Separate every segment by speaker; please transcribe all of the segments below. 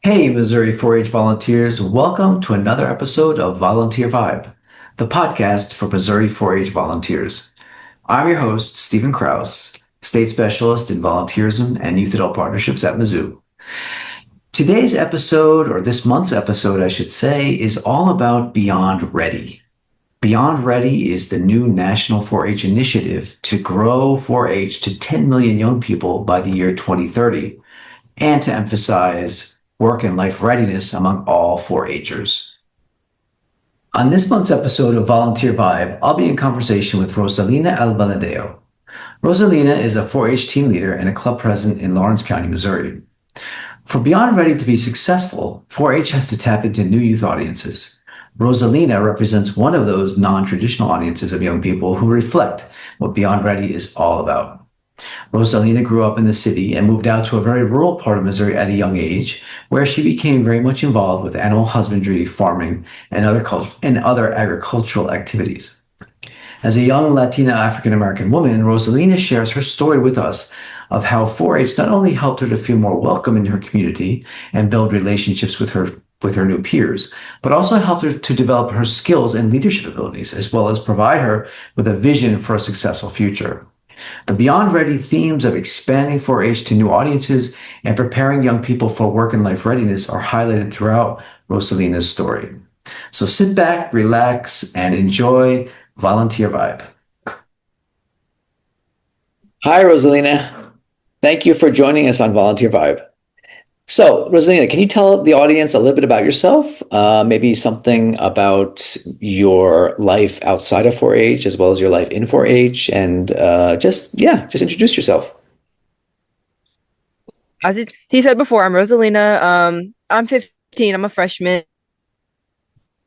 Speaker 1: Hey, Missouri 4-H volunteers, welcome to another episode of Volunteer Vibe, the podcast for Missouri 4-H volunteers. I'm your host, Stephen Kraus, State Specialist in Volunteerism and Youth Adult Partnerships at Mizzou. Today's episode, or this month's episode, I should say, is all about Beyond Ready. Beyond Ready is the new national 4-H initiative to grow 4-H to 10 million young people by the year 2030 and to emphasize work and life readiness among all 4-Hers. On this month's episode of Volunteer Vibe, I'll be in conversation with Rosalina Albaladejo. Rosalina is a 4-H team leader and a club president in Lawrence County, Missouri. For Beyond Ready to be successful, 4-H has to tap into new youth audiences. Rosalina represents one of those non-traditional audiences of young people who reflect what Beyond Ready is all about. Rosalina grew up in the city and moved out to a very rural part of Missouri at a young age, where she became very much involved with animal husbandry, farming, and other agricultural activities. As a young Latina African-American woman, Rosalina shares her story with us of how 4-H not only helped her to feel more welcome in her community and build relationships with her new peers, but also helped her to develop her skills and leadership abilities, as well as provide her with a vision for a successful future. The Beyond Ready themes of expanding 4-H to new audiences and preparing young people for work and life readiness are highlighted throughout Rosalina's story. So sit back, relax, and enjoy Volunteer Vibe. Hi, Rosalina. Thank you for joining us on Volunteer Vibe. So, Rosalina, can you tell the audience a little bit about yourself? Maybe something about your life outside of 4-H as well as your life in 4-H, and just introduce yourself.
Speaker 2: As he said before, I'm Rosalina. I'm 15. I'm a freshman.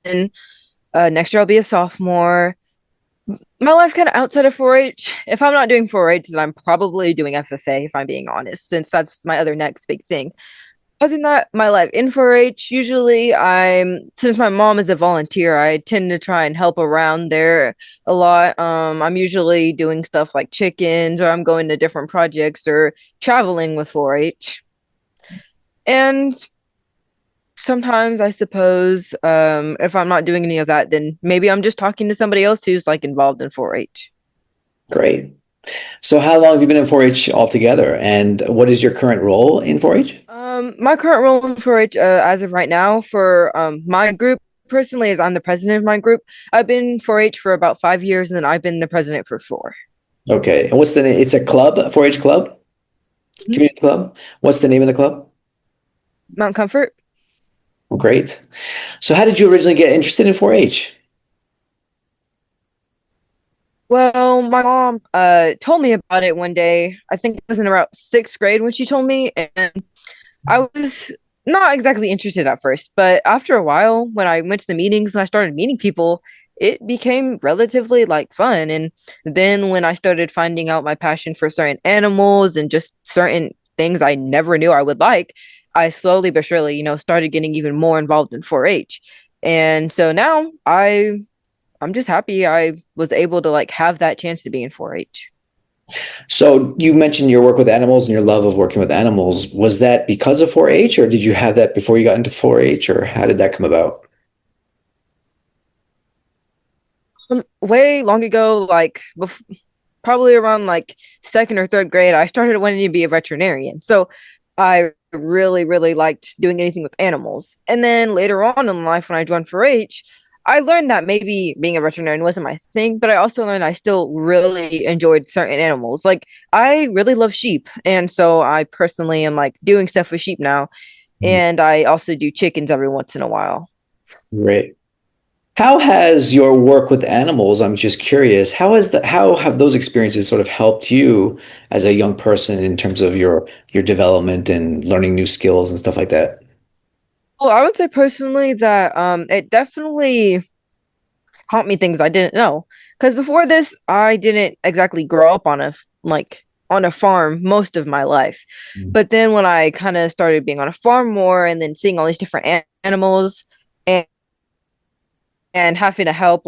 Speaker 2: Next year I'll be a sophomore. My life kind of outside of 4-H. If I'm not doing 4-H, then I'm probably doing FFA, if I'm being honest, since that's my other next big thing. Other than that, my life in 4-H, usually since my mom is a volunteer, I tend to try and help around there a lot. I'm usually doing stuff like chickens, or I'm going to different projects or traveling with 4-H. And sometimes I suppose if I'm not doing any of that, then maybe I'm just talking to somebody else who's like involved in 4-H.
Speaker 1: Great. So how long have you been in 4-H altogether, and what is your current role in 4-H?
Speaker 2: My current role in 4-H, as of right now, for my group personally, is I'm the president of my group. I've been in 4-H for about 5 years, and then I've been the president for 4.
Speaker 1: Okay. And what's the name? It's a club, a 4-H club,
Speaker 2: Mhm.
Speaker 1: community club. What's the name of the club?
Speaker 2: Mount Comfort.
Speaker 1: Well, great. So how did you originally get interested in 4-H?
Speaker 2: Well, my mom told me about it one day. I think it was in about 6th grade when she told me, and I was not exactly interested at first, but after a while, when I went to the meetings and I started meeting people, it became relatively like fun. And then when I started finding out my passion for certain animals and just certain things I never knew I would like, I slowly but surely, started getting even more involved in 4-H. And so now I'm just happy I was able to like have that chance to be in 4-H.
Speaker 1: So you mentioned your work with animals and your love of working with animals. Was that because of 4-H, or did you have that before you got into 4-H, or how did that come about?
Speaker 2: Way long ago, like probably around like 2nd or 3rd grade, I started wanting to be a veterinarian. So I really, really liked doing anything with animals. And then later on in life, when I joined 4-H, I learned that maybe being a veterinarian wasn't my thing, but I also learned I still really enjoyed certain animals. Like I really love sheep. And so I personally am like doing stuff with sheep now. And I also do chickens every once in a while.
Speaker 1: Great. How has your work with animals, I'm just curious, how have those experiences sort of helped you as a young person in terms of your development and learning new skills and stuff like that?
Speaker 2: Well, I would say personally that it definitely taught me things I didn't know. Because before this, I didn't exactly grow up on a farm most of my life. But then when I kind of started being on a farm more and then seeing all these different animals and having to help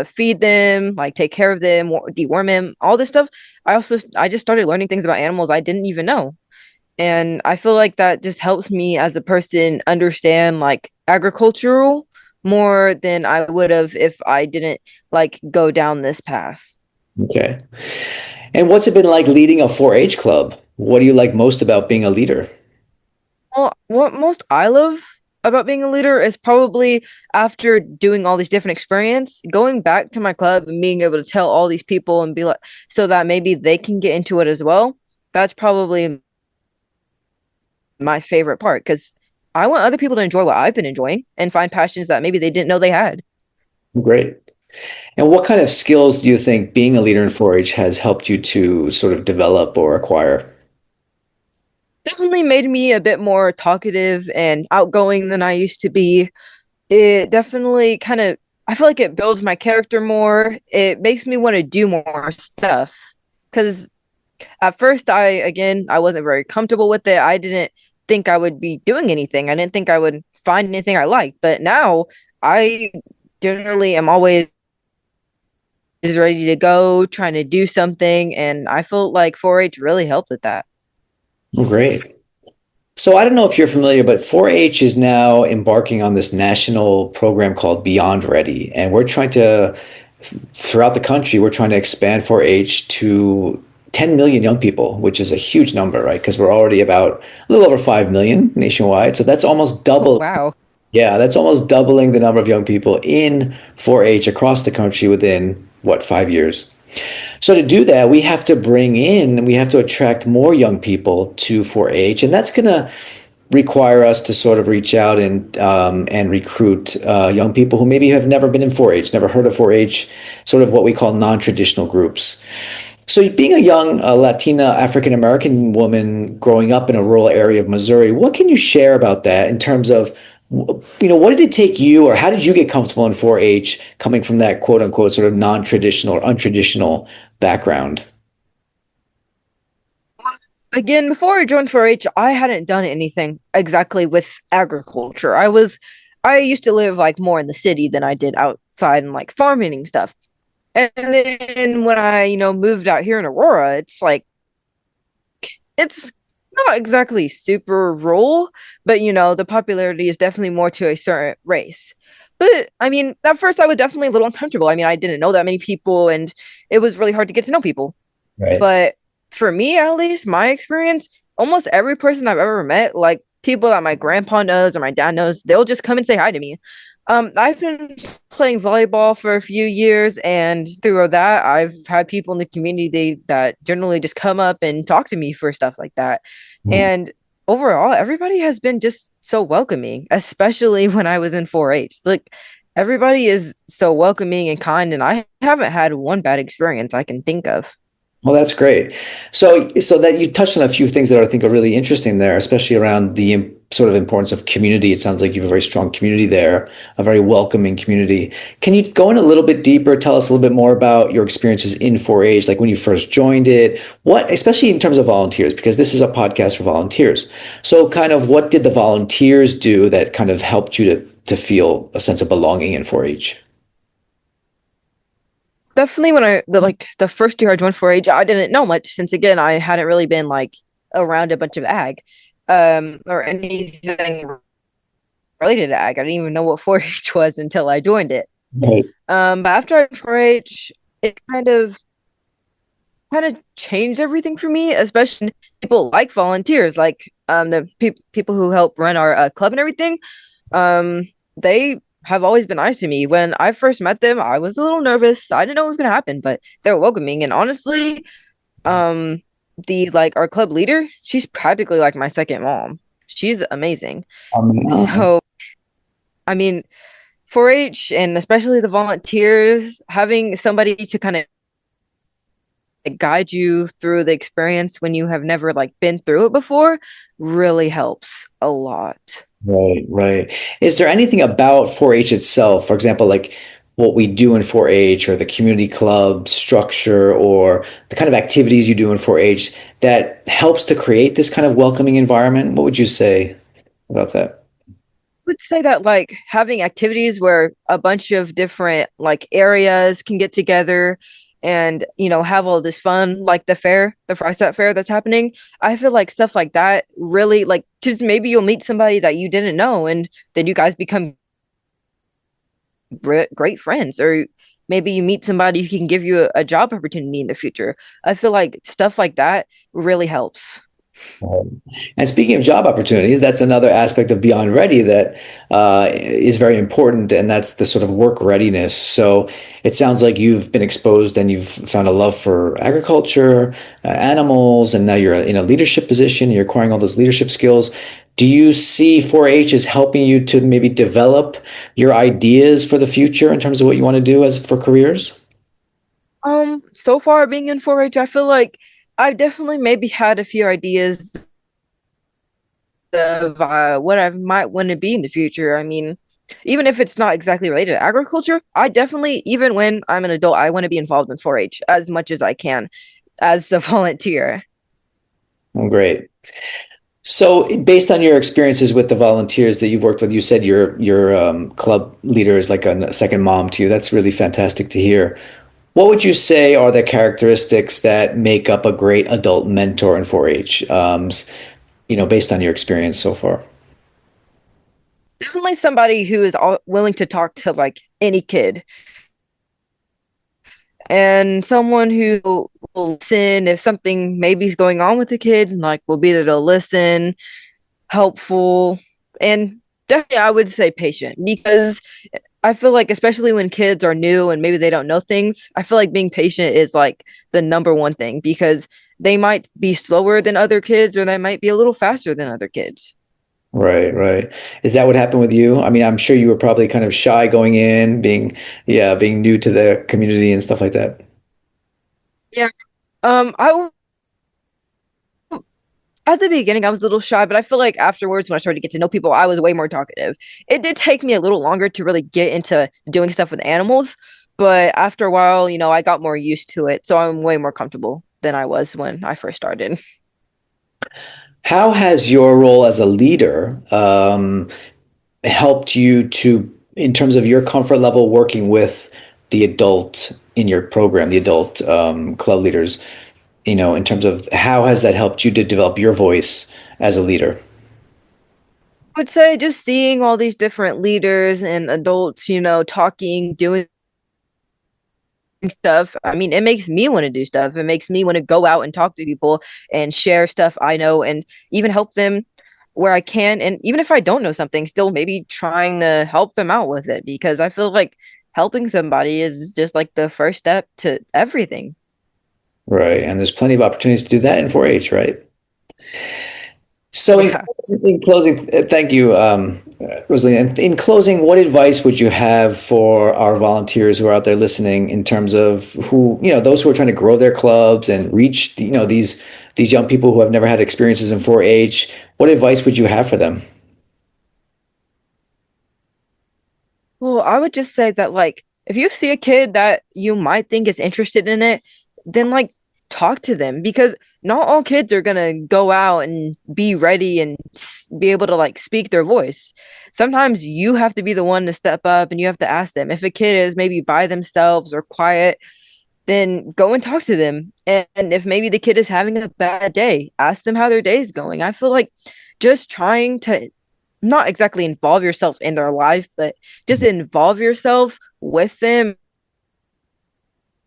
Speaker 2: feed them, like take care of them, deworm them, all this stuff, I just started learning things about animals I didn't even know. And I feel like that just helps me as a person understand like agricultural more than I would have if I didn't like go down this path.
Speaker 1: Okay. And what's it been like leading a 4-H club? What do you like most about being a leader?
Speaker 2: Well, what most I love about being a leader is probably after doing all these different experience, going back to my club and being able to tell all these people and be like, so that maybe they can get into it as well. That's probably my favorite part because I want other people to enjoy what I've been enjoying and find passions that maybe they didn't know they had.
Speaker 1: Great. And what kind of skills do you think being a leader in 4-H has helped you to sort of develop or acquire?
Speaker 2: Definitely made me a bit more talkative and outgoing than I used to be. It definitely kind of, I feel like it builds my character more. It makes me want to do more stuff. Because at first, I wasn't very comfortable with it. I didn't think I would be doing anything. I didn't think I would find anything I liked. But now I generally am always ready to go, trying to do something. And I feel like 4-H really helped with that.
Speaker 1: Oh, great. So I don't know if you're familiar, but 4-H is now embarking on this national program called Beyond Ready, and we're trying to, throughout the country, we're trying to expand 4-H to 10 million young people, which is a huge number, right? Because we're already about a little over 5 million nationwide. So that's almost
Speaker 2: Oh,
Speaker 1: double.
Speaker 2: wow.
Speaker 1: Yeah, that's almost doubling the number of young people in 4-H across the country within, what, 5 years? So to do that, we have to attract more young people to 4-H, and that's going to require us to sort of reach out and recruit young people who maybe have never been in 4-H, never heard of 4-H, sort of what we call non-traditional groups. So, being a young Latina African American woman growing up in a rural area of Missouri, what can you share about that in terms of, what did it take you, or how did you get comfortable in 4-H coming from that quote unquote sort of non-traditional or untraditional background?
Speaker 2: Again, before I joined 4-H, I hadn't done anything exactly with agriculture. I used to live like more in the city than I did outside and like farming and stuff. And then when I, moved out here in Aurora, it's like it's not exactly super rural, but the popularity is definitely more to a certain race. But I mean, at first I was definitely a little uncomfortable. I mean, I didn't know that many people and it was really hard to get to know people.
Speaker 1: Right.
Speaker 2: But for me, at least, my experience, almost every person I've ever met, like people that my grandpa knows or my dad knows, they'll just come and say hi to me. I've been playing volleyball for a few years, and through that, I've had people in the community that generally just come up and talk to me for stuff like that. And overall, everybody has been just so welcoming, especially when I was in 4-H. Like, everybody is so welcoming and kind, and I haven't had one bad experience I can think of.
Speaker 1: Well, that's great. So that you touched on a few things that I think are really interesting there, especially around the sort of importance of community. It sounds like you have a very strong community there, a very welcoming community. Can you go in a little bit deeper, tell us a little bit more about your experiences in 4-H, like when you first joined it, what, especially in terms of volunteers, because this is a podcast for volunteers. So kind of what did the volunteers do that kind of helped you to feel a sense of belonging in 4-H?
Speaker 2: Definitely when the first year I joined 4-H, I didn't know much since again I hadn't really been like around a bunch of ag or anything related to ag. I didn't even know what 4-H was until I joined it.
Speaker 1: Right.
Speaker 2: But after I joined 4-H, it kind of changed everything for me, especially people like volunteers, like the people who help run our club and everything. They have always been nice to me. When I first met them, I was a little nervous. I didn't know what was gonna happen, but they were welcoming. And honestly, um, the like our club leader, she's practically like my second mom. She's amazing.
Speaker 1: Um,
Speaker 2: So, I mean, 4-H and especially the volunteers, having somebody to kind of guide you through the experience when you have never like been through it before really helps a lot.
Speaker 1: Right, right. Is there anything about 4-H itself, for example, like what we do in 4-H or the community club structure or the kind of activities you do in 4-H that helps to create this kind of welcoming environment? What would you say about that?
Speaker 2: Would say that like having activities where a bunch of different like areas can get together and have all this fun, like the Fryset fair that's happening. I feel like stuff like that really, like, just maybe you'll meet somebody that you didn't know, and then you guys become great friends, or maybe you meet somebody who can give you a job opportunity in the future. I feel like stuff like that really helps.
Speaker 1: And speaking of job opportunities, that's another aspect of Beyond Ready that is very important, and that's the sort of work readiness. So it sounds like you've been exposed and you've found a love for agriculture, animals, and now you're in a leadership position. You're acquiring all those leadership skills. Do you see 4-H as helping you to maybe develop your ideas for the future in terms of what you want to do as for careers?
Speaker 2: So far being in 4-H, I feel like I've definitely maybe had a few ideas of what I might want to be in the future. I mean, even if it's not exactly related to agriculture, I definitely, even when I'm an adult, I want to be involved in 4-H as much as I can as a volunteer.
Speaker 1: Oh, great. So, based on your experiences with the volunteers that you've worked with, you said your club leader is like a second mom to you. That's really fantastic to hear. What would you say are the characteristics that make up a great adult mentor in 4-H? Based on your experience so far.
Speaker 2: Definitely somebody who is willing to talk to like any kid, and someone who will listen if something maybe is going on with the kid, like will be there to listen, helpful, and definitely I would say patient, because I feel like especially when kids are new and maybe they don't know things, I feel like being patient is like the number one thing, because they might be slower than other kids or they might be a little faster than other kids.
Speaker 1: Right, right. Is that what happened with you? I mean, I'm sure you were probably kind of shy going in, being new to the community and stuff like that.
Speaker 2: Yeah. I At the beginning I was a little shy, but I feel like afterwards when I started to get to know people, I was way more talkative. It did take me a little longer to really get into doing stuff with animals, but after a while, I got more used to it, so I'm way more comfortable than I was when I first started.
Speaker 1: How has your role as a leader helped you to, in terms of your comfort level working with the adult in your program, the adult club leaders, in terms of how has that helped you to develop your voice as a leader?
Speaker 2: I would say just seeing all these different leaders and adults, talking, doing stuff. I mean, it makes me want to do stuff. It makes me want to go out and talk to people and share stuff I know, and even help them where I can. And even if I don't know something, still maybe trying to help them out with it, because I feel like helping somebody is just like the first step to everything.
Speaker 1: Right. And there's plenty of opportunities to do that in 4-H, right? So,
Speaker 2: Yeah.
Speaker 1: in closing, thank you, Rosalina. In closing, what advice would you have for our volunteers who are out there listening in terms of those who are trying to grow their clubs and reach, these young people who have never had experiences in 4-H? What advice would you have for them?
Speaker 2: Well, I would just say that, like, if you see a kid that you might think is interested in it, then like talk to them, because not all kids are gonna go out and be ready and be able to like speak their voice. Sometimes you have to be the one to step up and you have to ask them. If a kid is maybe by themselves or quiet, then go and talk to them. And if maybe the kid is having a bad day, ask them how their day is going. I feel like just trying to not exactly involve yourself in their life, but just involve yourself with them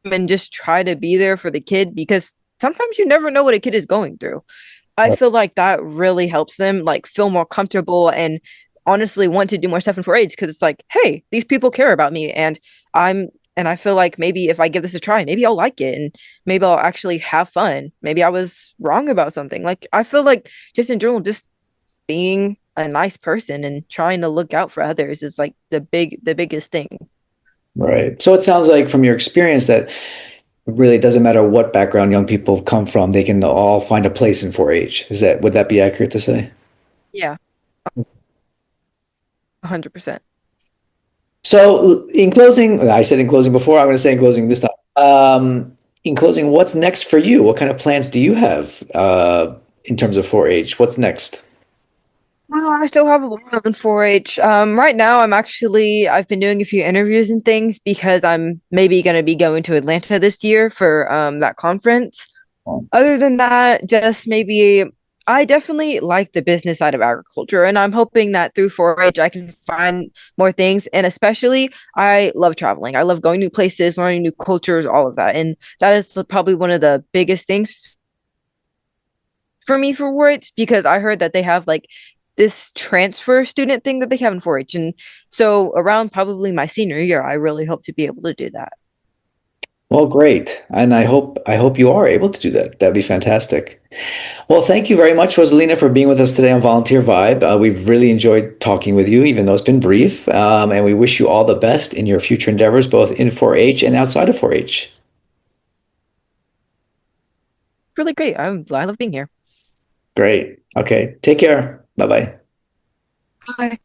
Speaker 2: and just try to be there for the kid, because sometimes you never know what a kid is going through. I feel like that really helps them like feel more comfortable and honestly want to do more stuff in 4-H, because it's like, hey, these people care about me, I'm and I feel like maybe if I give this a try, maybe I'll like it, and maybe I'll actually have fun. Maybe I was wrong about something. Like I feel like just in general, just being a nice person and trying to look out for others is like the biggest thing.
Speaker 1: Right. So it sounds like from your experience that it really doesn't matter what background young people come from, they can all find a place in 4-H. Would that be accurate to say?
Speaker 2: Yeah, 100%.
Speaker 1: So, in closing, I said in closing before, I'm going to say in closing this time. In closing, what's next for you? What kind of plans do you have in terms of 4-H? What's next?
Speaker 2: Oh, I still have a while in 4-H. Right now I've been doing a few interviews and things because I'm maybe going to be going to Atlanta this year for that conference. Other than that, just maybe I definitely like the business side of agriculture, and I'm hoping that through 4-H I can find more things. And especially, I love traveling. I love going new places, learning new cultures, all of that. And that is probably one of the biggest things for me for 4-H because I heard that they have like this transfer student thing that they have in 4-H. And so around probably my senior year, I really hope to be able to do that.
Speaker 1: Well, great. And I hope you are able to do that. That'd be fantastic. Well, thank you very much, Rosalina, for being with us today on Volunteer Vibe. We've really enjoyed talking with you, even though it's been brief. And we wish you all the best in your future endeavors, both in 4-H and outside of 4-H.
Speaker 2: Really great. I love being here.
Speaker 1: Great. Okay. Take care. Bye bye.
Speaker 2: Bye.